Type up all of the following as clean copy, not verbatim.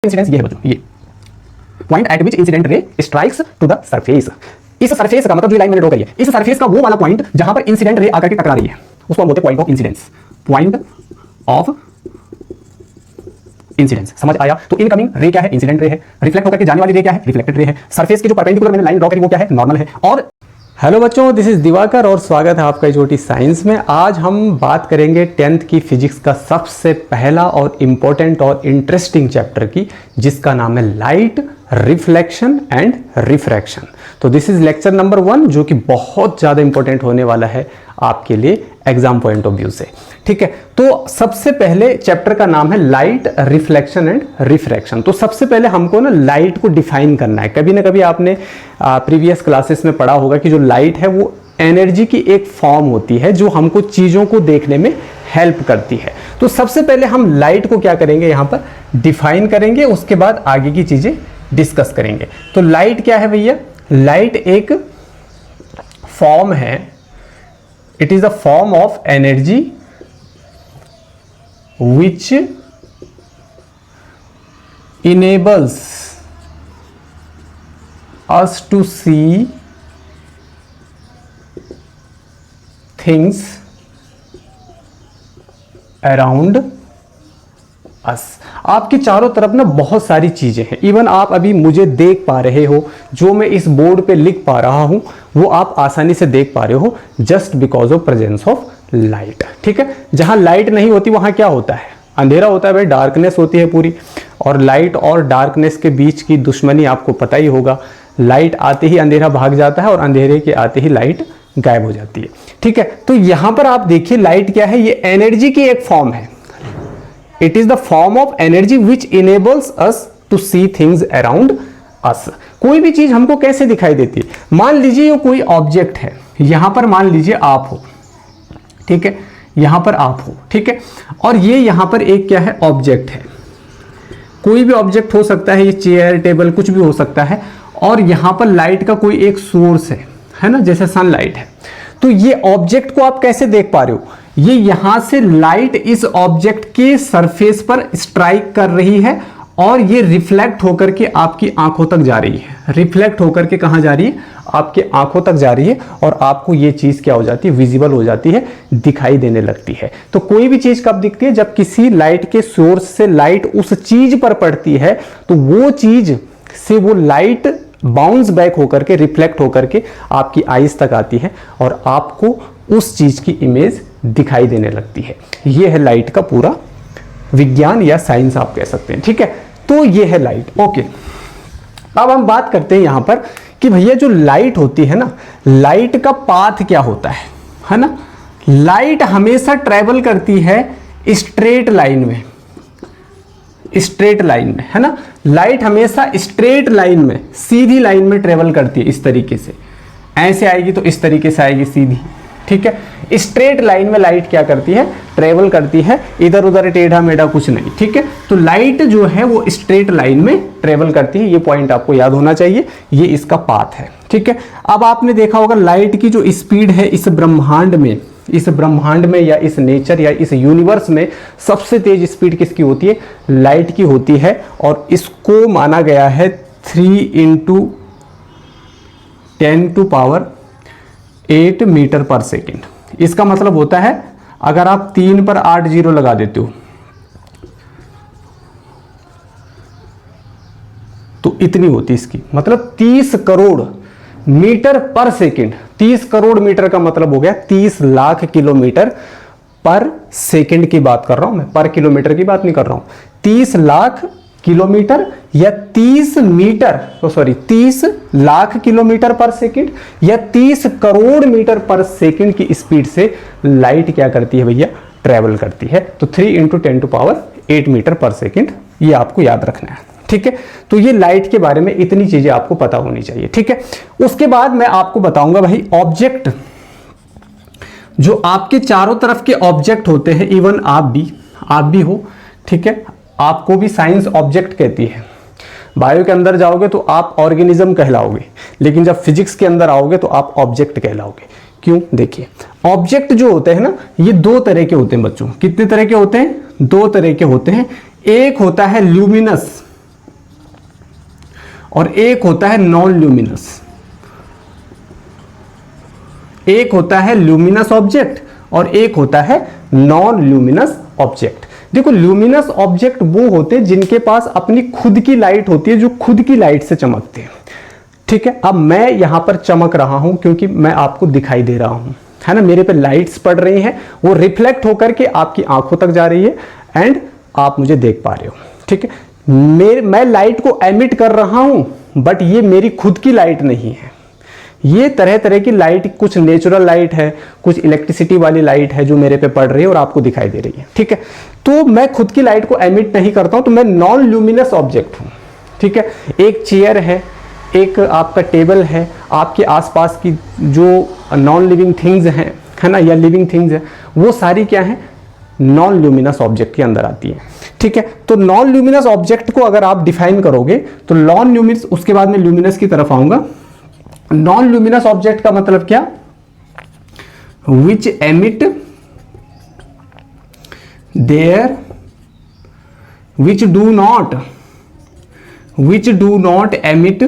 Incidence ये है बच्चों, ये point at which incident ray strikes to the surface. इस सरफेस का मतलब जो लाइन मैंने ड्रॉ करी है, इस सरफेस का वो वाला पॉइंट जहां पर इंसिडेंट रे आकर के टकरा रही है उसको हम बोलते हैं point of incidence. Point of incidence, समझ आया? तो इनकमिंग रे क्या है? इंसिडेंट रे है। रिफ्लेक्ट होकर के जाने वाली रे क्या है? रिफ्लेक्टेड रे है। सरफेस की जो परपेंडिकुलर मैंने लाइन ड्रॉ करी वो क्या है? नॉर्मल है। और हेलो बच्चों, दिस इज दिवाकर और स्वागत है आपका इजोटी साइंस में। आज हम बात करेंगे 10th की फिजिक्स का सबसे पहला और इम्पोर्टेंट और इंटरेस्टिंग चैप्टर की, जिसका नाम है लाइट, रिफ्लेक्शन एंड रिफ्रैक्शन। तो दिस इज लेक्चर नंबर 1, जो कि बहुत ज़्यादा इंपॉर्टेंट होने वाला है आपके लिए एग्जाम पॉइंट ऑफ व्यू से। ठीक है, तो सबसे पहले चैप्टर का नाम है लाइट, रिफ्लेक्शन एंड रिफ्रैक्शन। तो सबसे पहले हमको ना लाइट को डिफाइन करना है। कभी ना कभी आपने प्रीवियस क्लासेस में पढ़ा होगा कि जो लाइट है वो एनर्जी की एक फॉर्म होती है जो हमको चीज़ों को देखने में हेल्प करती है। तो सबसे पहले हम लाइट को क्या करेंगे, यहाँ पर डिफाइन करेंगे, उसके बाद आगे की चीज़ें डिस्कस करेंगे। तो लाइट क्या है भैया? लाइट एक फॉर्म है, it is a form of energy which enables us to see things around us। आपके चारों तरफ ना बहुत सारी चीजें हैं। इवन आप अभी मुझे देख पा रहे हो, जो मैं इस बोर्ड पे लिख पा रहा हूं वो आप आसानी से देख पा रहे हो just because of presence of light. ठीक है, जहां लाइट नहीं होती वहां क्या होता है? अंधेरा होता है भाई, डार्कनेस होती है पूरी। और लाइट और डार्कनेस के बीच की दुश्मनी आपको पता ही होगा। लाइट आते ही अंधेरा भाग जाता है और अंधेरे के आते ही लाइट गायब हो जाती है। ठीक है, तो यहां पर आप देखिए लाइट क्या है? ये एनर्जी की एक फॉर्म है। It is the form of energy which enables us to see things around us. कोई भी चीज हमको कैसे दिखाई देती है? मान लीजिए ये कोई ऑब्जेक्ट है, यहां पर मान लीजिए आप हो, ठीक है, यहां पर आप हो, ठीक है, और ये यहां पर एक क्या है? ऑब्जेक्ट है। कोई भी ऑब्जेक्ट हो सकता है, ये चेयर, टेबल, कुछ भी हो सकता है। और यहां पर लाइट का कोई एक सोर्स है ना, जैसे सनलाइट है। तो ये ऑब्जेक्ट को आप कैसे देख पा रहे हो? ये यहां से लाइट इस ऑब्जेक्ट के सरफेस पर स्ट्राइक कर रही है और ये रिफ्लेक्ट होकर के आपकी आंखों तक जा रही है। रिफ्लेक्ट होकर के कहां जा रही है? आपकी आंखों तक जा रही है और आपको ये चीज क्या हो जाती है? विजिबल हो जाती है, दिखाई देने लगती है। तो कोई भी चीज कब दिखती है? जब किसी लाइट के सोर्स से लाइट उस चीज पर पड़ती है तो वो चीज से वो लाइट बाउंस बैक होकर के, रिफ्लेक्ट होकर के आपकी आईज तक आती है और आपको उस चीज की इमेज दिखाई देने लगती है। यह है लाइट का पूरा विज्ञान या साइंस आप कह सकते हैं। ठीक है, तो ये है लाइट। ओके, अब हम बात करते हैं यहां पर कि भैया जो लाइट होती है ना, लाइट का पाथ क्या होता है ना? लाइट हमेशा ट्रेवल करती है स्ट्रेट लाइन में, स्ट्रेट लाइन में, है ना? लाइट हमेशा स्ट्रेट लाइन में, सीधी लाइन में ट्रेवल करती है। इस तरीके से ऐसे आएगी तो इस तरीके से आएगी सीधी। ठीक है, स्ट्रेट लाइन में लाइट क्या करती है? ट्रेवल करती है, इधर उधर टेढ़ा मेढ़ा कुछ नहीं। ठीक है, तो लाइट जो है वो स्ट्रेट लाइन में ट्रेवल करती है। ये पॉइंट आपको याद होना चाहिए, ये इसका पाथ है। ठीक है, अब आपने देखा होगा लाइट की जो स्पीड है इस ब्रह्मांड में या इस नेचर या इस यूनिवर्स में सबसे तेज स्पीड किसकी होती है? लाइट की होती है। और इसको माना गया है 3 × 10⁸ मीटर पर सेकेंड। इसका मतलब होता है अगर आप 3 पर 8 जीरो लगा देते हो तो इतनी होती इसकी, मतलब 30 करोड़ मीटर पर सेकेंड। 30 करोड़ मीटर का मतलब हो गया 30 लाख किलोमीटर पर सेकेंड की बात कर रहा हूं मैं, पर किलोमीटर की बात नहीं कर रहा हूं। 30 लाख किलोमीटर या 30 लाख किलोमीटर पर सेकंड या 30 करोड़ मीटर पर सेकंड की स्पीड से लाइट क्या करती है भैया? ट्रेवल करती है। तो 3 × 10⁸ मीटर पर सेकंड, ये आपको याद रखना है। ठीक है, तो ये लाइट के बारे में इतनी चीजें आपको पता होनी चाहिए। ठीक है, उसके बाद मैं आपको बताऊंगा भाई ऑब्जेक्ट, जो आपके चारों तरफ के ऑब्जेक्ट होते हैं, इवन आप भी हो। ठीक है, आपको भी साइंस ऑब्जेक्ट कहती है। बायो के अंदर जाओगे तो आप ऑर्गेनिज्म कहलाओगे, लेकिन जब फिजिक्स के अंदर आओगे तो आप ऑब्जेक्ट कहलाओगे। क्यों? देखिए, ऑब्जेक्ट जो होते हैं ना, ये 2 तरह के होते हैं बच्चों। कितने तरह के होते हैं? 2 तरह के होते हैं। एक होता है ल्यूमिनस, और एक होता है नॉन ल्यूमिनस। एक होता है ल्यूमिनस ऑब्जेक्ट और एक होता है नॉन ल्यूमिनस ऑब्जेक्ट। देखो ल्यूमिनस ऑब्जेक्ट वो होते हैं जिनके पास अपनी खुद की लाइट होती है, जो खुद की लाइट से चमकते हैं। ठीक है, अब मैं यहां पर चमक रहा हूं क्योंकि मैं आपको दिखाई दे रहा हूं, है ना, मेरे पे लाइट्स पड़ रही हैं, वो रिफ्लेक्ट होकर के आपकी आंखों तक जा रही है एंड आप मुझे देख पा रहे हो। ठीक है, मैं लाइट को एमिट कर रहा हूं बट ये मेरी खुद की लाइट नहीं है। ये तरह तरह की लाइट, कुछ नेचुरल लाइट है, कुछ इलेक्ट्रिसिटी वाली लाइट है जो मेरे पे पड़ रही है और आपको दिखाई दे रही है। ठीक है, तो मैं खुद की लाइट को एमिट नहीं करता हूं, तो मैं नॉन ल्यूमिनस ऑब्जेक्ट हूं। ठीक है, एक चेयर है, एक आपका टेबल है, आपके आसपास की जो नॉन लिविंग थिंग्स हैं, है ना, या लिविंग थिंग्स है, वो सारी क्या है, नॉन ल्यूमिनस ऑब्जेक्ट के अंदर आती है। ठीक है, तो नॉन ल्यूमिनस ऑब्जेक्ट को अगर आप डिफाइन करोगे तो नॉन ल्यूमिनस, उसके बाद में ल्यूमिनस की तरफ आऊंगा। नॉन ल्यूमिनस ऑब्जेक्ट का मतलब क्या, which emit their, which do not emit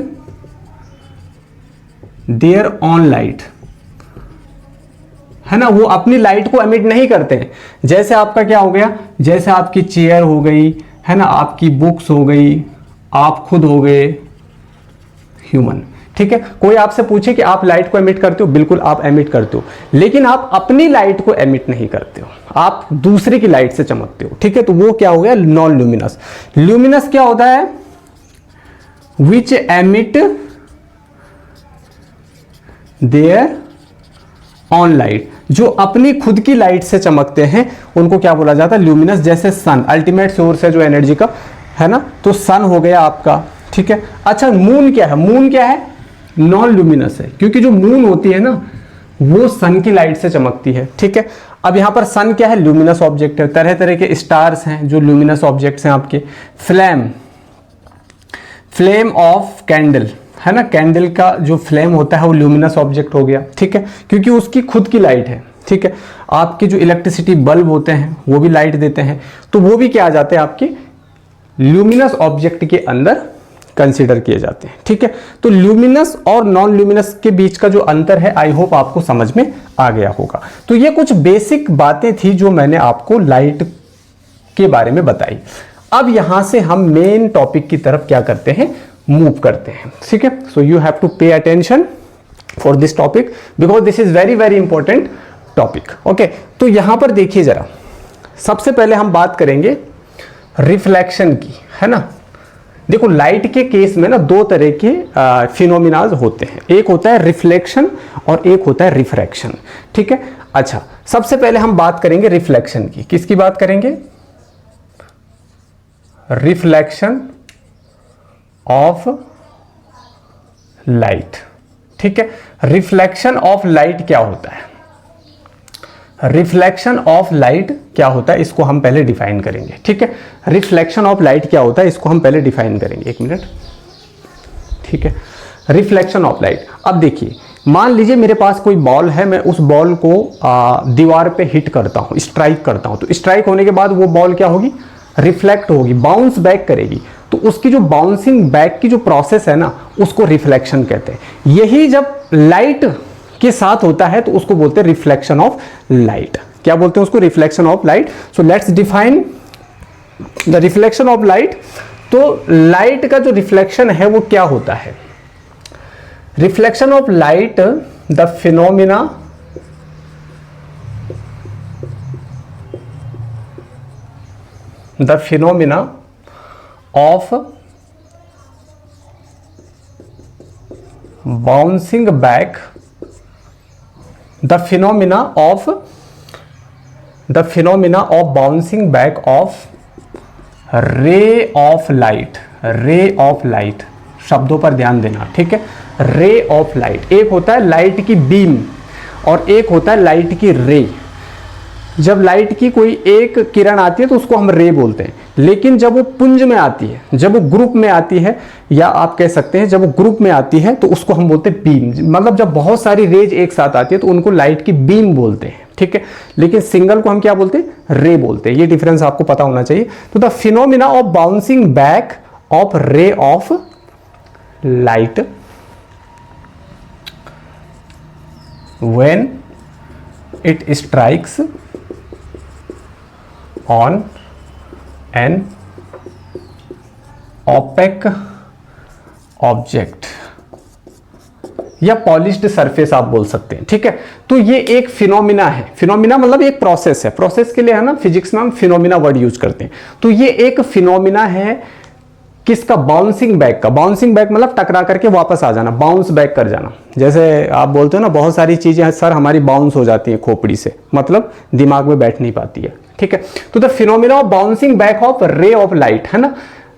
their own light, है ना, वो अपनी लाइट को एमिट नहीं करते हैं। जैसे आपका क्या हो गया, जैसे आपकी चेयर हो गई, है ना, आपकी बुक्स हो गई, आप खुद हो गए ह्यूमन। ठीक है, कोई आपसे पूछे कि आप लाइट को एमिट करते हो, बिल्कुल आप एमिट करते हो, लेकिन आप अपनी लाइट को एमिट नहीं करते हो, आप दूसरे की लाइट से चमकते हो। ठीक है, तो वो क्या हो गया, नॉन ल्यूमिनस। ल्यूमिनस क्या होता है, विच एमिट देयर ऑन लाइट, जो अपनी खुद की लाइट से चमकते हैं उनको क्या बोला जाता है, ल्यूमिनस। जैसे सन अल्टीमेट सोर्स है जो एनर्जी का, है ना, तो सन हो गया आपका। ठीक है, अच्छा मून क्या है, मून क्या है, नॉन ल्यूमिनस है, क्योंकि जो मून होती है ना वो सन की लाइट से चमकती है। ठीक है, अब यहां पर सन क्या है, ल्यूमिनस ऑब्जेक्ट है। तरह तरह के स्टार्स हैं जो ल्यूमिनस ऑब्जेक्ट्स हैं आपके। फ्लेम ऑफ कैंडल, है ना, कैंडल का जो फ्लेम होता है वो ल्यूमिनस ऑब्जेक्ट हो गया। ठीक है, क्योंकि उसकी खुद की लाइट है। ठीक है, आपके जो इलेक्ट्रिसिटी बल्ब होते हैं वो भी लाइट देते हैं, तो वो भी क्या आ जाते हैं, आपके ल्यूमिनस ऑब्जेक्ट के अंदर कंसीडर किए जाते हैं। ठीक है, तो ल्यूमिनस और नॉन ल्यूमिनस के बीच का जो अंतर है, आई होप आपको समझ में आ गया होगा। तो ये कुछ बेसिक बातें थी जो मैंने आपको लाइट के बारे में बताई। अब यहां से हम मेन टॉपिक की तरफ क्या करते हैं, मूव करते हैं। ठीक है, so you have to pay attention for this topic because this is very very important topic. Okay, तो यहां पर देखिए जरा, सबसे पहले हम बात करेंगे रिफ्लेक्शन की, है ना। देखो लाइट के केस में ना दो तरह के फिनोमिनाज होते हैं, एक होता है रिफ्लेक्शन और एक होता है रिफ्रैक्शन। ठीक है, अच्छा सबसे पहले हम बात करेंगे रिफ्लेक्शन की। किसकी बात करेंगे, रिफ्लेक्शन ऑफ लाइट। ठीक है, रिफ्लेक्शन ऑफ लाइट क्या होता है, रिफ्लेक्शन ऑफ लाइट क्या होता है, इसको हम पहले डिफाइन करेंगे। ठीक है, रिफ्लेक्शन ऑफ लाइट क्या होता है इसको हम पहले डिफाइन करेंगे, एक मिनट। ठीक है, रिफ्लेक्शन ऑफ लाइट। अब देखिए, मान लीजिए मेरे पास कोई बॉल है, मैं उस बॉल को दीवार पे हिट करता हूं, स्ट्राइक करता हूं, तो स्ट्राइक होने के बाद वो बॉल क्या होगी, रिफ्लेक्ट होगी, बाउंस बैक करेगी। तो उसकी जो बाउंसिंग बैक की जो प्रोसेस है ना, उसको रिफ्लेक्शन कहते हैं। यही जब लाइट के साथ होता है तो उसको बोलते हैं रिफ्लेक्शन ऑफ लाइट। क्या बोलते हैं उसको, reflection of light. So let's define the reflection of light. तो लाइट का जो रिफ्लेक्शन है वो क्या होता है, reflection of light, the phenomena of bouncing back, the phenomena of bouncing back of ray of light, ray of light, शब्दों पर ध्यान देना। ठीक है, रे ऑफ लाइट, एक होता है लाइट की बीम और एक होता है लाइट की रे। जब लाइट की कोई एक किरण आती है तो उसको हम रे बोलते हैं, लेकिन जब वो पुंज में आती है, जब वो ग्रुप में आती है, या आप कह सकते हैं जब वो ग्रुप में आती है तो उसको हम बोलते हैं बीम। मतलब जब बहुत सारी रेज एक साथ आती है तो उनको लाइट की बीम बोलते हैं। ठीक है, लेकिन सिंगल को हम क्या बोलते हैं, रे बोलते हैं। ये डिफरेंस आपको पता होना चाहिए। तो the phenomena of bouncing back of ray of light when it strikes on an opaque object या पॉलिश्ड सरफेस आप बोल सकते हैं, ठीक है। तो ये एक फिनोमिना है, फिनोमिना मतलब एक प्रोसेस है, प्रोसेस के लिए है ना फिजिक्स में हम फिनोमिना वर्ड यूज करते हैं। तो ये एक फिनोमिना है किसका, बाउंसिंग बैक का। बाउंसिंग बैक मतलब टकरा करके वापस आ जाना, बाउंस बैक कर जाना। जैसे आप बोलते हो ना बहुत सारी चीजें सर हमारी बाउंस हो जाती हैं खोपड़ी से, मतलब दिमाग में बैठ नहीं पाती है, ठीक है। तो the phenomena of bouncing back of ray of light, है ना,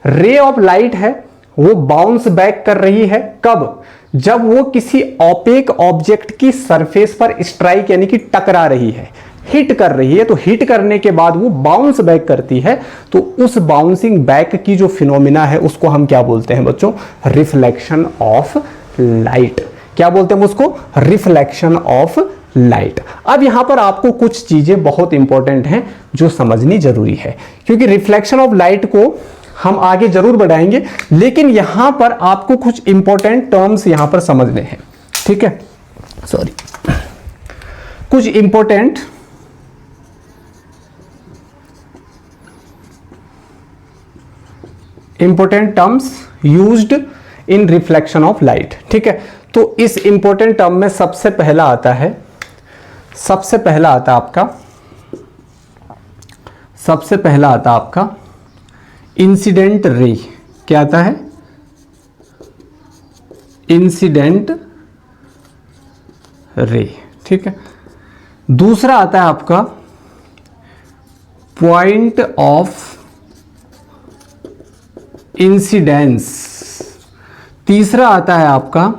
रे ऑफ लाइट है वो बाउंस बैक कर रही है कब, जब वो किसी ओपेक ऑब्जेक्ट की सरफेस पर स्ट्राइक यानी कि टकरा रही है, हिट कर रही है। तो हिट करने के बाद वो बाउंस बैक करती है। तो उस बाउंसिंग बैक की जो फिनोमिना है उसको हम क्या बोलते हैं बच्चों, रिफ्लेक्शन ऑफ लाइट। क्या बोलते हैं उसको, रिफ्लेक्शन ऑफ लाइट। अब यहां पर आपको कुछ चीजें बहुत इंपॉर्टेंट हैं जो समझनी जरूरी है, क्योंकि रिफ्लेक्शन ऑफ लाइट को हम आगे जरूर बढ़ाएंगे, लेकिन यहां पर आपको कुछ इंपॉर्टेंट टर्म्स यहां पर समझने हैं, ठीक है। सॉरी, कुछ important terms used in reflection of light, ठीक है। तो इस इंपॉर्टेंट टर्म में सबसे पहला आता है आपका इंसिडेंट रे। क्या आता है, इंसिडेंट रे, ठीक है। दूसरा आता है आपका पॉइंट ऑफ इंसिडेंस। तीसरा आता है आपका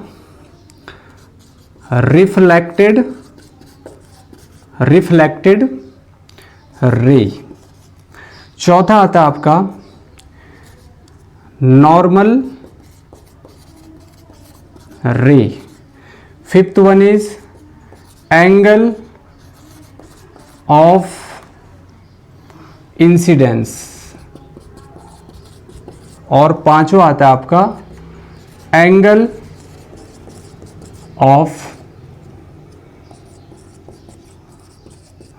रिफ्लेक्टेड रे। चौथा आता है आपका नॉर्मल रे। Fifth one is angle of incidence. और पांचवा आता है आपका एंगल ऑफ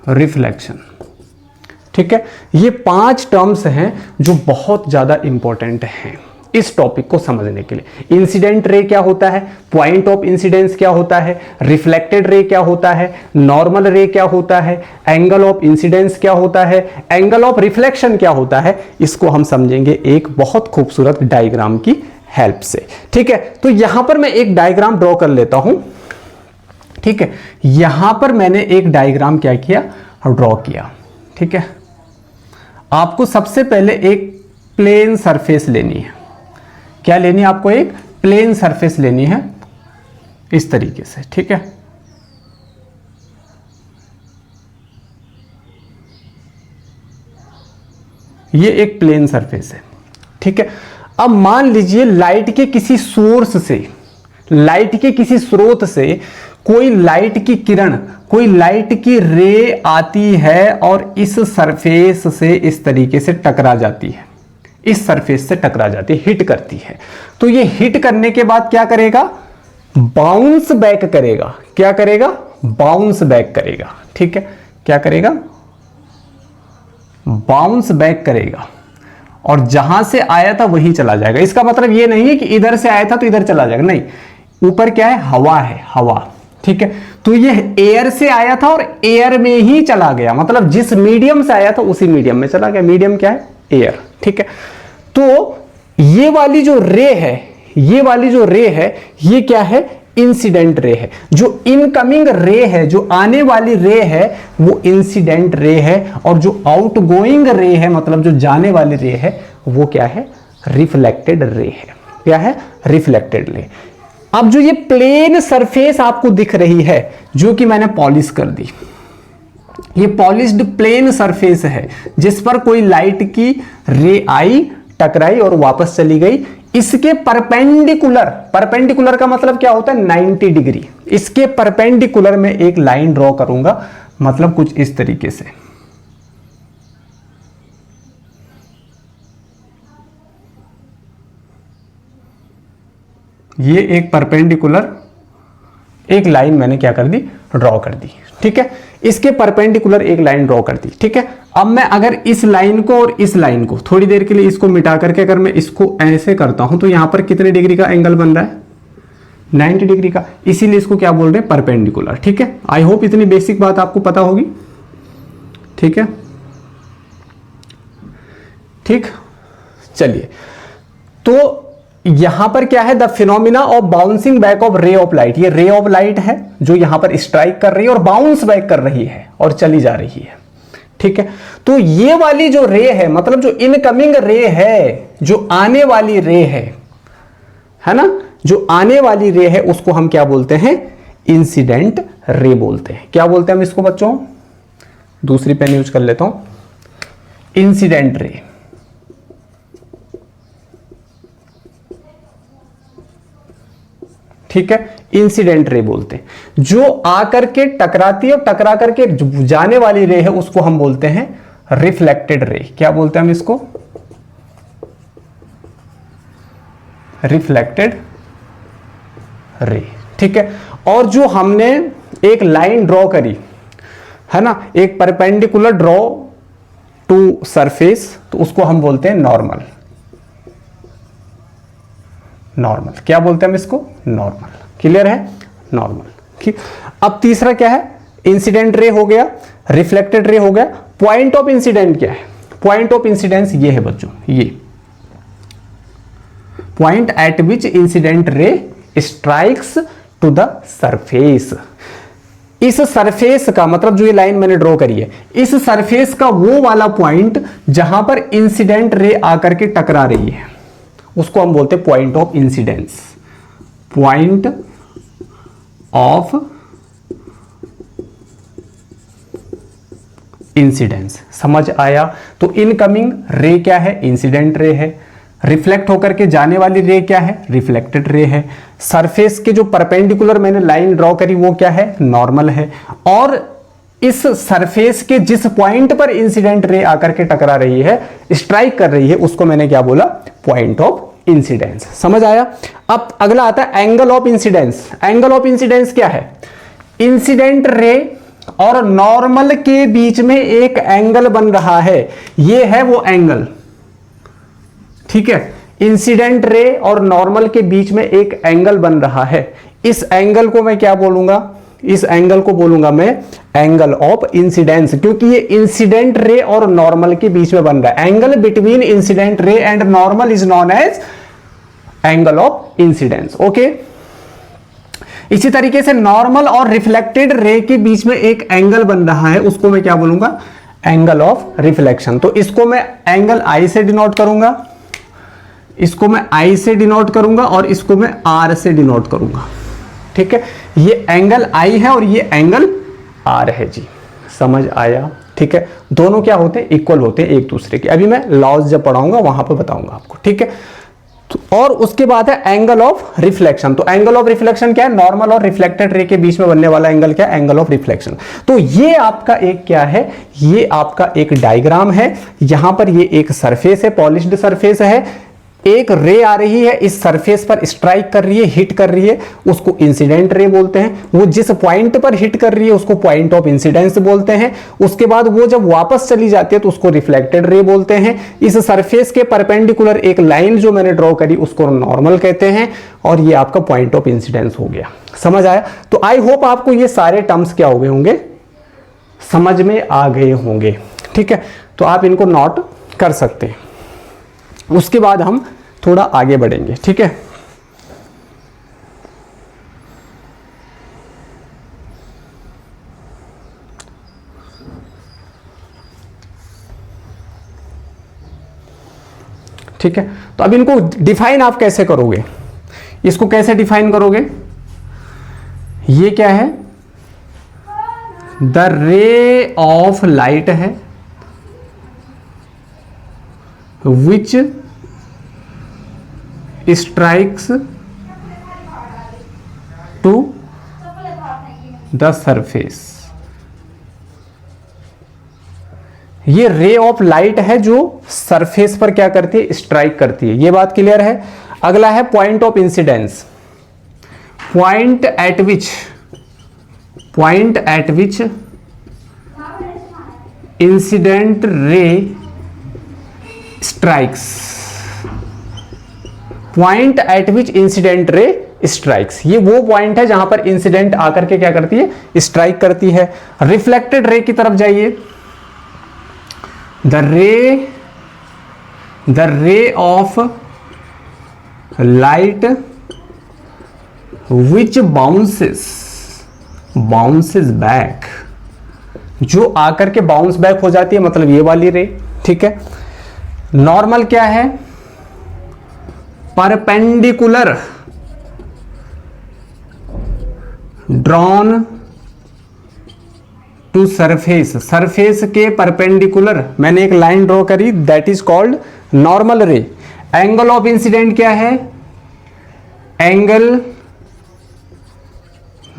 रिफ्लेक्शन, ठीक है। ये 5 टर्म्स हैं जो बहुत ज्यादा इंपॉर्टेंट हैं इस टॉपिक को समझने के लिए। इंसिडेंट रे क्या होता है, पॉइंट ऑफ इंसिडेंस क्या होता है, रिफ्लेक्टेड रे क्या होता है, नॉर्मल रे क्या होता है, एंगल ऑफ इंसिडेंस क्या होता है, एंगल ऑफ रिफ्लेक्शन क्या होता है, इसको हम समझेंगे एक बहुत खूबसूरत डायग्राम की हेल्प से, ठीक है। तो यहां पर मैं एक डायग्राम ड्रॉ कर लेता हूं, ठीक है। यहां पर मैंने एक डायग्राम क्या किया, ड्रॉ किया, ठीक है। आपको सबसे पहले एक प्लेन सरफेस लेनी है। क्या लेनी है आपको, एक प्लेन सरफेस लेनी है इस तरीके से, ठीक है। ये एक प्लेन सरफेस है, ठीक है। अब मान लीजिए लाइट के किसी सोर्स से, लाइट के किसी स्रोत से कोई लाइट की किरण, कोई लाइट की रे आती है और इस सरफेस से इस तरीके से टकरा जाती है, इस सरफेस से टकरा जाती है, हिट करती है। तो ये हिट करने के बाद क्या करेगा, बाउंस बैक करेगा। क्या करेगा, बाउंस बैक करेगा, ठीक है। क्या करेगा, बाउंस बैक करेगा और जहां से आया था वहीं चला जाएगा। इसका मतलब ये नहीं है कि इधर से आया था तो इधर चला जाएगा, नहीं। ऊपर क्या है, हवा है, हवा, ठीक है। तो ये एयर से आया था और एयर में ही चला गया, मतलब जिस मीडियम से आया था उसी मीडियम में चला गया। मीडियम क्या है, एयर, ठीक है। तो ये वाली जो रे है, ये वाली जो रे है, ये क्या है, इंसिडेंट रे है। जो इनकमिंग रे है, जो आने वाली रे है, वो इंसिडेंट रे है। और जो आउटगोइंग रे है, मतलब जो जाने वाली रे है, वो क्या है, रिफ्लेक्टेड रे है। क्या है, रिफ्लेक्टेड रे। अब जो ये प्लेन सरफेस आपको दिख रही है, जो कि मैंने पॉलिश कर दी, ये पॉलिश्ड प्लेन सरफेस है जिस पर कोई लाइट की रे आई, टकराई और वापस चली गई। इसके परपेंडिकुलर, परपेंडिकुलर का मतलब क्या होता है, 90 डिग्री। इसके परपेंडिकुलर में एक लाइन ड्रॉ करूंगा, मतलब कुछ इस तरीके से। ये एक परपेंडिकुलर एक लाइन मैंने क्या कर दी, ड्रॉ कर दी। ठीक है, इसके परपेंडिकुलर एक लाइन ड्रॉ कर दी। ठीक है, अब मैं अगर इस लाइन को और इस लाइन को थोड़ी देर के लिए इसको मिटा करके अगर मैं इसको ऐसे करता हूं तो यहां पर कितने डिग्री का एंगल बन रहा है, 90 डिग्री का, इसीलिए इसको क्या बोल रहे हैं, परपेंडिकुलर। ठीक है, आई होप इतनी बेसिक बात आपको पता होगी। ठीक है, ठीक, चलिए, तो यहां पर क्या है, the phenomena of bouncing back of ray of light. ये रे ऑफ लाइट है जो यहां पर स्ट्राइक कर रही है और बाउंस बैक कर रही है और चली जा रही है। ठीक है, तो ये वाली जो रे है, मतलब जो इनकमिंग रे है, जो आने वाली रे है ना, जो आने वाली रे है उसको हम क्या बोलते हैं, इंसिडेंट रे बोलते हैं। क्या बोलते हैं हम इसको बच्चों, दूसरी पेन यूज कर लेता हूं, इंसिडेंट रे। ठीक है, इंसिडेंट रे बोलते हैं। जो आकर के टकराती है और टकरा करके जाने वाली रे है उसको हम बोलते हैं रिफ्लेक्टेड रे। क्या बोलते हैं हम इसको, रिफ्लेक्टेड रे। ठीक है, और जो हमने एक लाइन ड्रॉ करी है ना, एक परपेंडिकुलर ड्रॉ टू सरफेस, तो उसको हम बोलते हैं नॉर्मल। नॉर्मल, क्या बोलते हैं हम इसको, नॉर्मल। क्लियर है, नॉर्मल। ठीक, अब तीसरा क्या है, इंसिडेंट रे हो गया, रिफ्लेक्टेड रे हो गया। पॉइंट ऑफ इंसिडेंट क्या है, पॉइंट ऑफ इंसिडेंस ये है बच्चों, ये point at which incident ray strikes to the surface. इस सरफेस का मतलब, जो ये लाइन मैंने ड्रॉ करी है, इस सरफेस का वो वाला पॉइंट जहां पर इंसिडेंट रे आकर के टकरा रही है उसको हम बोलते हैं point of incidence. Point of incidence, समझ आया। तो इनकमिंग रे क्या है, इंसिडेंट रे है। रिफ्लेक्ट होकर के जाने वाली रे क्या है, रिफ्लेक्टेड रे है। सरफेस के जो परपेंडिकुलर मैंने लाइन ड्रॉ करी वो क्या है, नॉर्मल है। और इस सरफेस के जिस पॉइंट पर इंसिडेंट रे आकर के टकरा रही है, स्ट्राइक कर रही है, उसको मैंने क्या बोला, पॉइंट ऑफ इंसिडेंस। समझ आया। अब अगला आता है angle of incidence. Angle of incidence क्या है, इंसिडेंट रे और नॉर्मल के बीच में एक एंगल बन रहा है, ये है वो एंगल। ठीक है, इंसिडेंट रे और नॉर्मल के बीच में एक एंगल बन रहा है, इस एंगल को मैं क्या बोलूंगा, इस एंगल को बोलूंगा मैं एंगल ऑफ इंसिडेंस, क्योंकि ये इंसिडेंट रे और नॉर्मल के बीच में बन रहा है। Angle between incident ray and normal is known as angle of incidence. Okay, इसी तरीके से नॉर्मल और रिफ्लेक्टेड रे के बीच में एक एंगल बन रहा है, उसको मैं क्या बोलूंगा, एंगल ऑफ रिफ्लेक्शन। तो इसको मैं एंगल आई से डिनोट करूंगा, इसको मैं आई से डिनोट करूंगा और इसको मैं आर से डिनोट करूंगा। ठीक है, ये एंगल आई है और ये एंगल आर है जी, समझ आया। ठीक है, दोनों क्या होते हैं, इक्वल होते हैं एक दूसरे के। अभी मैं लॉज जब पढ़ाऊंगा वहां पर बताऊंगा आपको। ठीक है, तो और उसके बाद है एंगल ऑफ रिफ्लेक्शन। तो एंगल ऑफ रिफ्लेक्शन क्या है, नॉर्मल और रिफ्लेक्टेड रे के बीच में बनने वाला एंगल क्या है, एंगल ऑफ रिफ्लेक्शन। तो ये आपका एक क्या है, ये आपका एक डायग्राम है। यहां पर ये एक सरफेस है, पॉलिश्ड सरफेस है, एक रे आ रही है, इस सरफेस पर स्ट्राइक कर रही है, हिट कर रही है, उसको इंसिडेंट रे बोलते हैं। वो जिस पॉइंट पर हिट कर रही है उसको पॉइंट ऑफ इंसिडेंस बोलते हैं। उसके बाद वो जब वापस चली जाती है तो उसको रिफ्लेक्टेड रे बोलते हैं। इस सरफेस के परपेंडिकुलर एक लाइन जो मैंने ड्रॉ करी उसको नॉर्मल कहते हैं, और ये आपका पॉइंट ऑफ इंसिडेंस हो गया। समझ आया। तो आई होप आपको ये सारे टर्म्स क्या हो गए होंगे, समझ में आ गए होंगे। ठीक है, तो आप इनको नोट कर सकते हैं। उसके बाद हम थोड़ा आगे बढ़ेंगे। ठीक है, ठीक है, तो अब इनको डिफाइन आप कैसे करोगे, इसको कैसे डिफाइन करोगे, ये क्या है, द रे ऑफ लाइट है which strikes to the surface। ये रे ऑफ लाइट है जो सरफेस पर क्या करती है, स्ट्राइक करती है। ये बात क्लियर है। अगला है point of incidence. point at which incident ray strikes, point at which incident ray strikes, ये वो पॉइंट है जहां पर इंसिडेंट आकर के क्या करती है, स्ट्राइक करती है। रिफ्लेक्टेड रे की तरफ जाइए, the ray of light which bounces back, जो आकर के बाउंस बैक हो जाती है, मतलब ये वाली रे, ठीक है। नॉर्मल क्या है, perpendicular drawn to surface, surface के परपेंडिकुलर मैंने एक लाइन ड्रॉ करी, that is called normal ray. Angle of incident क्या है, angle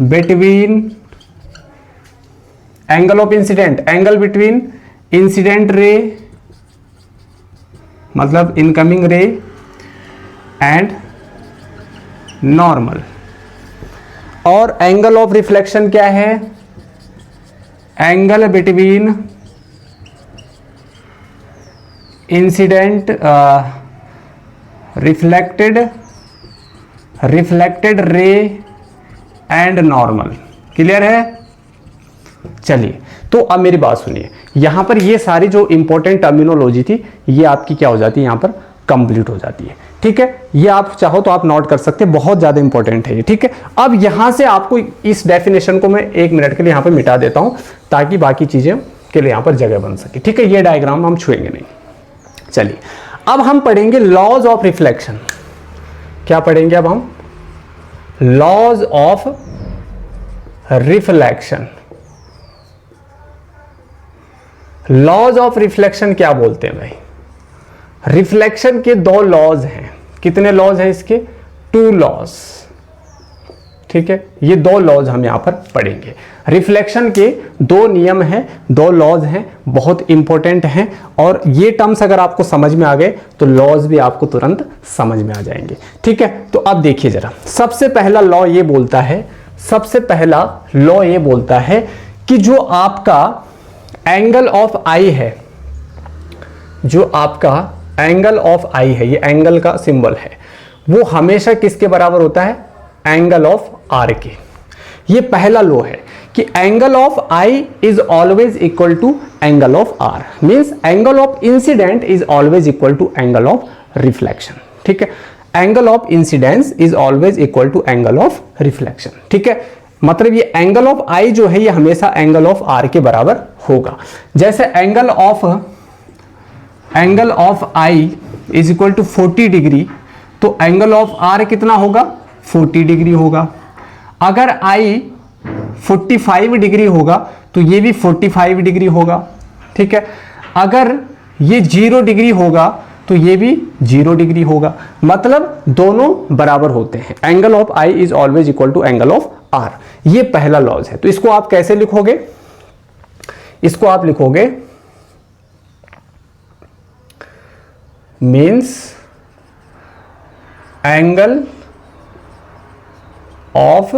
between, angle of incident, angle between incident ray मतलब इनकमिंग रे एंड नॉर्मल। और एंगल ऑफ रिफ्लेक्शन क्या है, angle between incident reflected ray and normal. Clear है? चलिए, तो अब मेरी बात सुनिए, यहां पर ये सारी जो इंपॉर्टेंट टर्मिनोलॉजी थी ये आपकी क्या हो जाती है, यहां पर कंप्लीट हो जाती है। ठीक है, ये आप चाहो तो आप नोट कर सकते हैं, बहुत ज्यादा इंपॉर्टेंट है ये। ठीक है, अब यहां से आपको इस डेफिनेशन को मैं 1 मिनट के लिए यहां पर मिटा देता हूं ताकि बाकी चीजें के लिए यहां पर जगह बन सके। ठीक है, ये डायग्राम हम छुएंगे नहीं। चलिए, अब हम पढ़ेंगे लॉज ऑफ रिफ्लेक्शन। क्या पढ़ेंगे अब हम? Laws of reflection. Laws of reflection क्या बोलते हैं भाई? रिफ्लेक्शन के 2 लॉज हैं। कितने लॉज हैं इसके? 2 लॉज। ठीक है, ये 2 लॉज हम यहां पर पढ़ेंगे। रिफ्लेक्शन के 2 नियम हैं, 2 लॉज हैं, बहुत इंपॉर्टेंट हैं। और ये टर्म्स अगर आपको समझ में आ गए तो लॉज भी आपको तुरंत समझ में आ जाएंगे। ठीक है, तो अब देखिए जरा, सबसे पहला लॉ ये बोलता है, सबसे पहला लॉ ये बोलता है कि जो आपका एंगल ऑफ आई है, जो आपका एंगल ऑफ आई है, ये एंगल का सिंबल है, वो हमेशा किसके बराबर होता है? एंगल ऑफ आर के। ये पहला लॉ है कि angle of i is always equal to angle of r, means angle of incident is always equal to angle of reflection. ठीक है, angle of incidence is always equal to angle of reflection. ठीक है, मतलब ये angle of आई जो है ये हमेशा एंगल ऑफ आर के बराबर होगा। जैसे angle of i is equal to 40 degree, तो एंगल ऑफ आर कितना होगा? 40 डिग्री होगा। अगर आई 45 डिग्री होगा तो ये भी 45 डिग्री होगा। ठीक है, अगर ये 0 डिग्री होगा तो ये भी 0 डिग्री होगा। मतलब दोनों बराबर होते हैं। Angle of i is always equal to angle of r, ये पहला लॉज है। तो इसको आप कैसे लिखोगे? इसको आप लिखोगे means angle of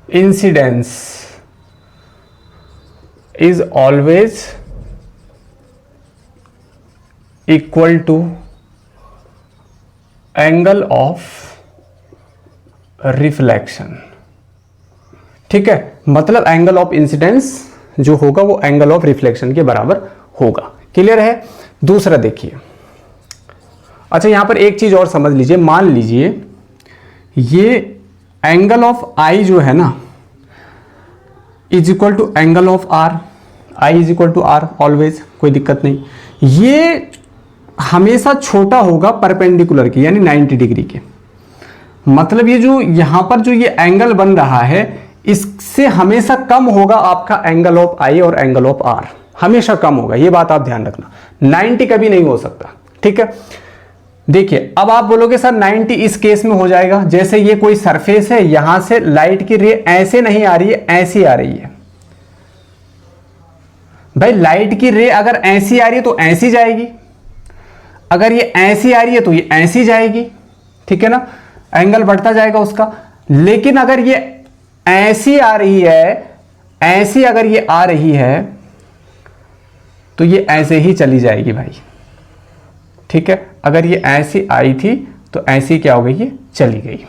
incidence is always equal to angle of reflection. ठीक है, मतलब एंगल ऑफ इंसिडेंस जो होगा वो एंगल ऑफ रिफ्लेक्शन के बराबर होगा। क्लियर है? दूसरा देखिए, अच्छा यहां पर एक चीज और समझ लीजिए, मान लीजिए ये एंगल ऑफ आई जो है ना is equal to angle of r, i is equal to r always, कोई दिक्कत नहीं। ये हमेशा छोटा होगा परपेंडिकुलर के, यानी 90 डिग्री के। मतलब ये जो यहां पर जो ये एंगल बन रहा है इससे हमेशा कम होगा आपका एंगल ऑफ आई और एंगल ऑफ आर, हमेशा कम होगा। ये बात आप ध्यान रखना, 90 कभी नहीं हो सकता। ठीक है, देखिए अब आप बोलोगे सर 90 इस केस में हो जाएगा, जैसे ये कोई सरफेस है, यहां से लाइट की रे ऐसे नहीं आ रही है, ऐसी आ रही है। भाई लाइट की रे अगर ऐसी आ रही है तो ऐसी जाएगी, अगर ये ऐसी आ रही है तो ये ऐसी जाएगी। ठीक है ना, एंगल बढ़ता जाएगा उसका। लेकिन अगर ये ऐसी आ रही है, ऐसी अगर ये आ रही है तो ये ऐसे ही चली जाएगी भाई, ठीक है। अगर ये ऐसी आई थी तो ऐसी क्या हो गई, ये चली गई।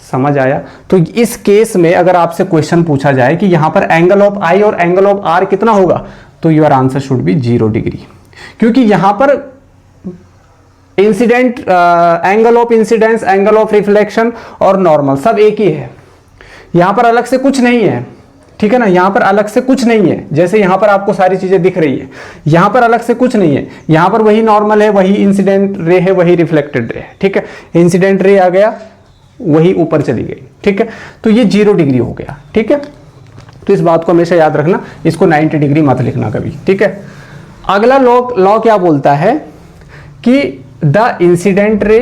समझ आया? तो इस केस में अगर आपसे क्वेश्चन पूछा जाए कि यहां पर एंगल ऑफ आई और एंगल ऑफ आर कितना होगा, तो your answer should be 0 degree, क्योंकि यहां पर incident, angle of incidence, angle of reflection और नॉर्मल सब एक ही है। यहां पर अलग से कुछ नहीं है, ठीक है ना, यहां पर अलग से कुछ नहीं है। जैसे यहां पर आपको सारी चीजें दिख रही है, यहां पर अलग से कुछ नहीं है। यहां पर वही नॉर्मल है, वही इंसिडेंट रे है, वही रिफ्लेक्टेड रे है, ठीक है। इंसिडेंट रे आ गया, वही ऊपर चली गई, ठीक है। तो ये 0 डिग्री हो गया, ठीक है। तो इस बात को हमेशा याद रखना, इसको 90 डिग्री मत लिखना कभी, ठीक है। अगला लॉ क्या बोलता है कि the incident ray,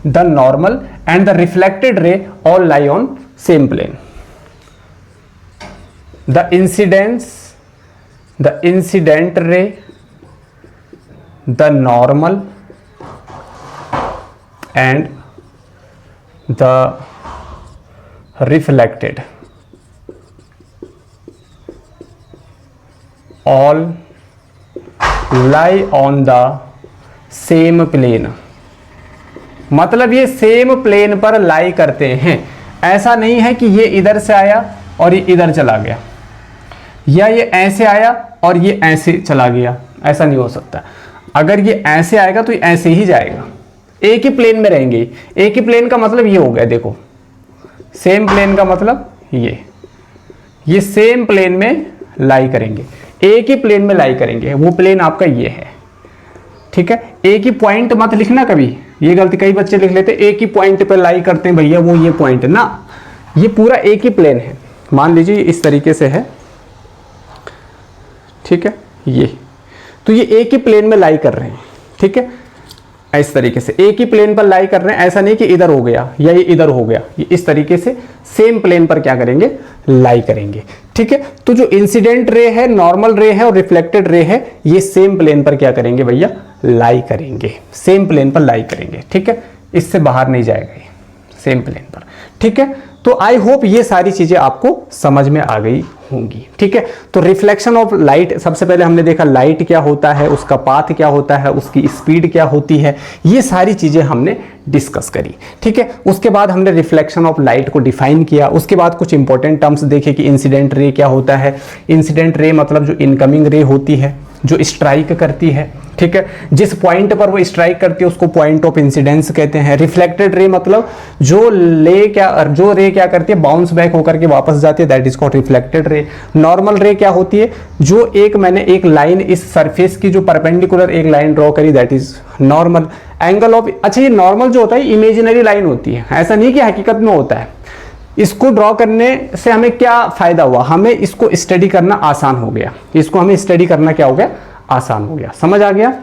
the normal and the reflected ray all lie on same plane. The incident ray, the normal and the reflected all lie on the same plane। मतलब ये सेम प्लेन पर लाई करते हैं। ऐसा नहीं है कि ये इधर से आया और ये इधर चला गया, या ये ऐसे आया और ये ऐसे चला गया, ऐसा नहीं हो सकता। अगर ये ऐसे आएगा तो ये ऐसे ही जाएगा, एक ही प्लेन में रहेंगे। एक ही प्लेन का मतलब ये हो गया, देखो सेम प्लेन का मतलब ये सेम प्लेन में लाई करेंगे, एक ही प्लेन में लाई करेंगे। वो प्लेन आपका ये है, ठीक है। एक ही पॉइंट मत लिखना कभी, ये गलती कई बच्चे लिख लेते, एक ही पॉइंट पे लाई करते हैं भैया, वो ये पॉइंट ना, ये पूरा एक ही प्लेन है। मान लीजिए इस तरीके से है, ठीक है, ये तो ये एक ही प्लेन में लाई कर रहे हैं, ठीक है। इस तरीके से एक ही प्लेन पर लाई कर रहे हैं, ऐसा नहीं कि इधर हो गया या ये इधर हो गया, ये इस तरीके से सेम प्लेन पर क्या करेंगे, लाई करेंगे, ठीक है। तो जो इंसिडेंट रे है, नॉर्मल रे है और रिफ्लेक्टेड रे है, ये सेम प्लेन पर क्या करेंगे भैया, लाई करेंगे, सेम प्लेन पर लाई करेंगे, ठीक है। इससे बाहर नहीं जाएगा ये, सेम प्लेन पर, ठीक है। तो आई होप ये सारी चीजें आपको समझ में आ गई होंगी, ठीक है। तो रिफ्लेक्शन ऑफ लाइट, सबसे पहले हमने देखा लाइट क्या होता है, उसका पाथ क्या होता है, उसकी स्पीड क्या होती है, ये सारी चीजें हमने डिस्कस करी, ठीक है। उसके बाद हमने रिफ्लेक्शन ऑफ लाइट को डिफाइन किया। उसके बाद कुछ इंपॉर्टेंट टर्म्स देखे कि इंसिडेंट रे क्या होता है। इंसिडेंट रे मतलब जो इनकमिंग रे होती है, जो स्ट्राइक करती है, ठीक है, जिस पॉइंट पर वो स्ट्राइक करती है उसको पॉइंट ऑफ इंसिडेंस कहते हैं। रिफ्लेक्टेड रे मतलब जो रे क्या करती है, बाउंस बैक होकर के वापस जाती है, that is called reflected ray. Normal रे क्या होती है, जो मैंने एक लाइन इस सरफेस की जो परपेंडिकुलर एक लाइन ड्रॉ करी, that is normal. Angle of, अच्छा ये नॉर्मल जो होता है इमेजिनरी लाइन होती है, ऐसा नहीं कि हकीकत में होता है। इसको ड्रॉ करने से हमें क्या फायदा हुआ, हमें इसको स्टडी करना आसान हो गया, इसको हमें स्टडी करना क्या हो गया, आसान हो गया। समझ आ गया?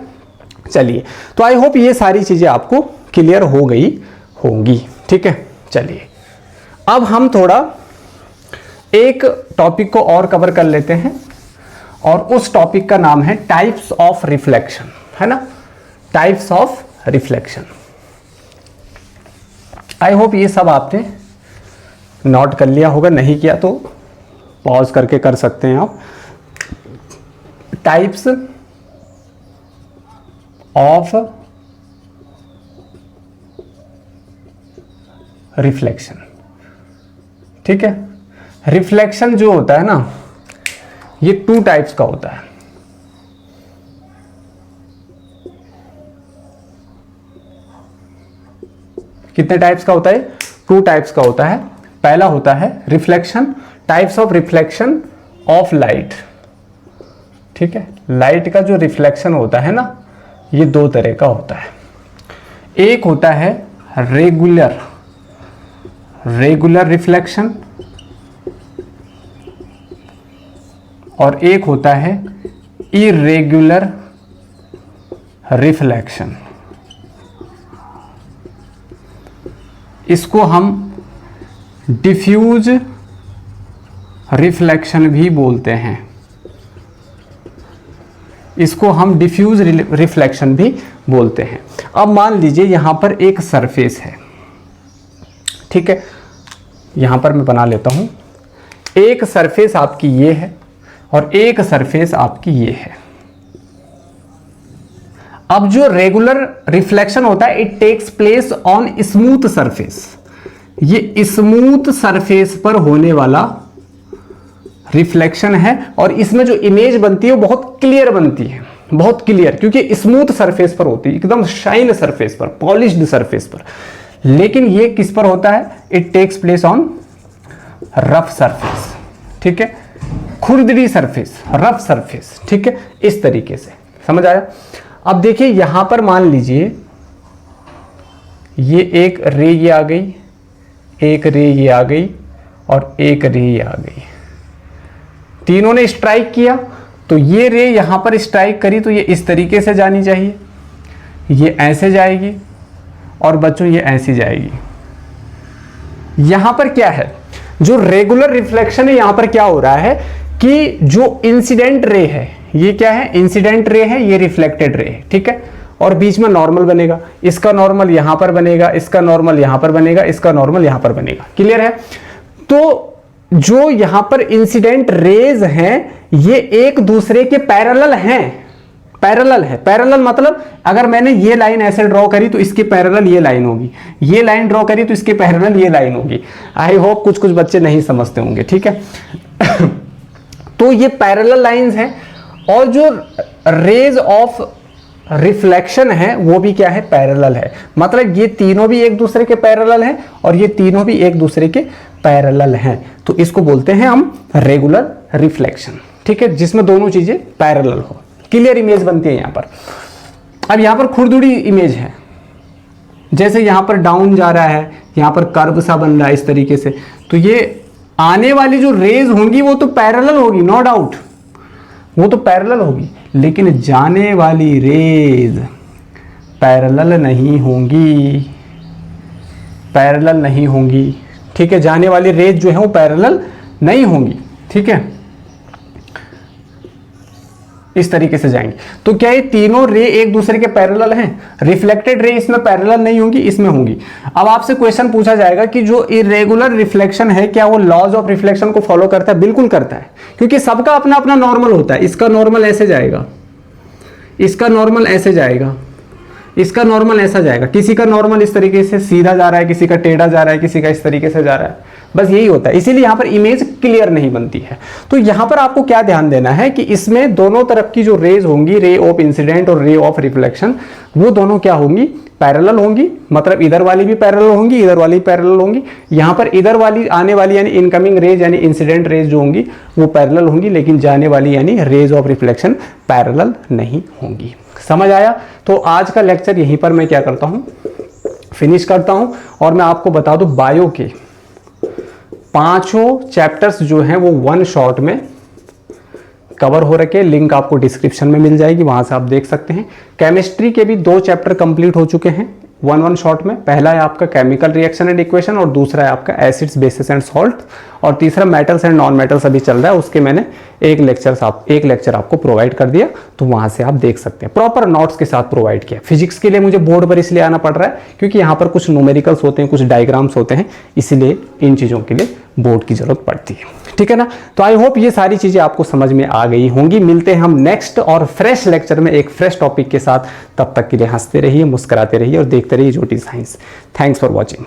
चलिए, तो आई होप ये सारी चीजें आपको क्लियर हो गई होंगी, ठीक है। चलिए अब हम थोड़ा एक टॉपिक को और कवर कर लेते हैं, और उस टॉपिक का नाम है टाइप्स ऑफ रिफ्लेक्शन, है ना, types of reflection. I hope ये सब आपने नोट कर लिया होगा, नहीं किया तो पॉज करके कर सकते हैं आप। टाइप्स ऑफ रिफ्लेक्शन, ठीक है। रिफ्लेक्शन जो होता है ना, ये 2 टाइप्स का होता है। कितने टाइप्स का होता है? 2 टाइप्स का होता है। पहला होता है reflection, types of reflection of light, ठीक है। लाइट का जो रिफ्लेक्शन होता है ना, ये 2 तरह का होता है। एक होता है रेगुलर रिफ्लेक्शन, और एक होता है इरेगुलर रिफ्लेक्शन। इसको हम डिफ्यूज रिफ्लेक्शन भी बोलते हैं, इसको हम डिफ्यूज रिफ्लेक्शन भी बोलते हैं। अब मान लीजिए यहां पर एक सरफेस है, ठीक है, यहां पर मैं बना लेता हूं। एक सरफेस आपकी ये है और एक सरफेस आपकी ये है। अब जो रेगुलर रिफ्लेक्शन होता है it takes place on smooth surface. ये स्मूथ सरफेस पर होने वाला रिफ्लेक्शन है और इसमें जो इमेज बनती है वो बहुत क्लियर बनती है, बहुत क्लियर, क्योंकि स्मूथ सरफेस पर होती है, एकदम शाइन सरफेस पर, पॉलिश्ड सरफेस पर। लेकिन ये किस पर होता है? It takes place on rough surface, ठीक है, खुरदरी सरफेस, रफ सरफेस, ठीक है, इस तरीके से। समझ आया? अब देखिए यहां पर मान लीजिए ये एक रे ये आ गई, एक रे ये आ गई और एक रे ये आ गई, तीनों ने स्ट्राइक किया, तो ये रे यहां पर स्ट्राइक करी तो ये इस तरीके से जानी चाहिए, ये ऐसे जाएगी और बच्चों ये ऐसी जाएगी। यहां पर क्या है, जो रेगुलर रिफ्लेक्शन है यहां पर क्या हो रहा है कि जो इंसिडेंट रे है ये क्या है? इंसिडेंट रे है, ये रिफ्लेक्टेड रे है, ठीक है, और बीच में नॉर्मल बनेगा, इसका नॉर्मल यहां पर बनेगा, इसका नॉर्मल यहां पर बनेगा, इसका नॉर्मल यहां पर बनेगा। क्लियर है? तो जो यहां पर इंसिडेंट रेज हैं ये एक दूसरे के पैरेलल हैं, पैरेलल है। पैरेलल मतलब अगर मैंने ये लाइन ऐसे ड्रॉ करी तो इसके पैरेलल ये लाइन होगी, ये लाइन ड्रॉ करी तो इसके पैरेलल ये लाइन होगी। आई होप कुछ कुछ बच्चे नहीं समझते होंगे, ठीक है। तो ये पैरेलल लाइंस हैं और जो रेज ऑफ रिफ्लेक्शन है वो भी क्या है? पैरेलल है। मतलब ये तीनों भी एक दूसरे के पैरेलल हैं और ये तीनों भी एक दूसरे के पैरेलल हैं, तो इसको बोलते हैं हम रेगुलर रिफ्लेक्शन, ठीक है, जिसमें दोनों चीजें पैरेलल हो, क्लियर इमेज बनती है यहां पर। अब यहां पर खुरदुरी इमेज है, जैसे यहां पर डाउन जा रहा है, यहां पर कर्व सा बन रहा है इस तरीके से, तो ये आने वाली जो रेज होंगी वो तो पैरेलल होगी, नो डाउट, वो तो पैरेलल होगी, लेकिन जाने वाली रेज पैरेलल नहीं होंगी, पैरेलल नहीं होंगी, ठीक है, जाने वाली रेज जो है वो पैरेलल नहीं होंगी, ठीक है, इस तरीके से जाएंगे। तो क्या ये तीनों रे एक दूसरे के पैरेलल हैं? रिफ्लेक्टेड रे इसमें पैरेलल नहीं होंगी, इसमें होंगी। अब आपसे क्वेश्चन पूछा जाएगा कि जो इरेगुलर रिफ्लेक्शन है क्या वो लॉज ऑफ रिफ्लेक्शन को फॉलो करता है? बिल्कुल करता है, क्योंकि सबका अपना अपना नॉर्मल होता है। इसका नॉर्मल ऐसे जाएगा, इसका नॉर्मल ऐसे जाएगा, इसका नॉर्मल ऐसा जाएगा, किसी का नॉर्मल इस तरीके से सीधा जा रहा है, किसी का टेढ़ा जा रहा है, किसी का इस तरीके से जा रहा है, बस यही होता है। इसीलिए यहां पर इमेज क्लियर नहीं बनती है। तो यहां पर आपको क्या ध्यान देना है कि इसमें दोनों तरफ की जो रेज होंगी, रे ऑफ इंसिडेंट और रे ऑफ रिफ्लेक्शन, वो दोनों क्या होंगी? पैरेलल होंगी। मतलब इधर वाली भी पैरेलल होंगी, इधर वाली पैरेलल होंगी। यहां पर इधर वाली आने वाली यानी इनकमिंग रेज यानी इंसिडेंट रेज जो होंगी वो पैरेलल होंगी, लेकिन जाने वाली यानी रेज ऑफ रिफ्लेक्शन पैरेलल नहीं होंगी। समझ आया? तो आज का लेक्चर यहीं पर मैं क्या करता हूं, फिनिश करता हूं। और मैं आपको बता दूं बायो के 5 चैप्टर्स जो हैं वो वन शॉट में कवर हो रखे। लिंक आपको डिस्क्रिप्शन में मिल जाएगी, वहां से आप देख सकते हैं। केमिस्ट्री के भी 2 चैप्टर कंप्लीट हो चुके हैं वन शॉट में। पहला है आपका केमिकल रिएक्शन एंड इक्वेशन और दूसरा है आपका एसिड्स बेसिस एंड सॉल्ट, और तीसरा मेटल्स एंड नॉन मेटल्स अभी चल रहा है। उसके मैंने एक लेक्चर आपको प्रोवाइड कर दिया, तो वहां से आप देख सकते हैं। प्रॉपर नोट्स के साथ प्रोवाइड किया। फिजिक्स के लिए मुझे बोर्ड पर इसलिए आना पड़ रहा है क्योंकि यहाँ पर कुछ न्यूमेरिकल्स होते हैं, कुछ डायग्राम्स होते हैं, इसीलिए इन चीज़ों के लिए बोर्ड की जरूरत पड़ती है। ठीक है ना? तो आई होप ये सारी चीज़ें आपको समझ में आ गई होंगी। मिलते हैं हम नेक्स्ट और फ्रेश लेक्चर में एक फ्रेश टॉपिक के साथ। तब तक के लिए हंसते रहिए, मुस्कुराते रहिए और देखते रहिए ज्योति साइंस। Thanks for watching.